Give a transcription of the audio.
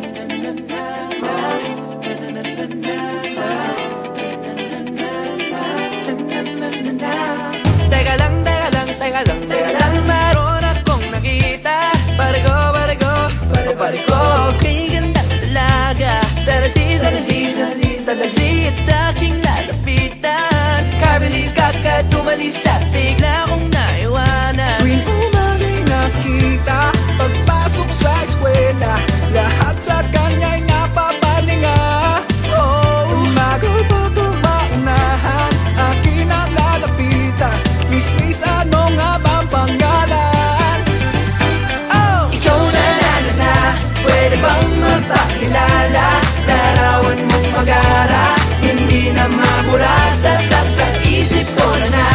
Teka lang, teka lang, teka lang, teka lang, meron akong nakita. Barko, barko, barko, kay gandang dalaga. Sandali, sandali, sandali, sandali at aking lalapitan. Kabilis kakad tumalis at bigla kong naiwanan. Tuwing umagay nakita, pagpasok sa eskwela, lahat sa kanya'y napapalinga. Oh, umagal bago maunahan, akin ang lalapitan. Miss, ano nga bang pangalan? Oh! Ikaw na, pwede bang magpakilala? Larawan mong magara, hindi na mabura sa isip ko na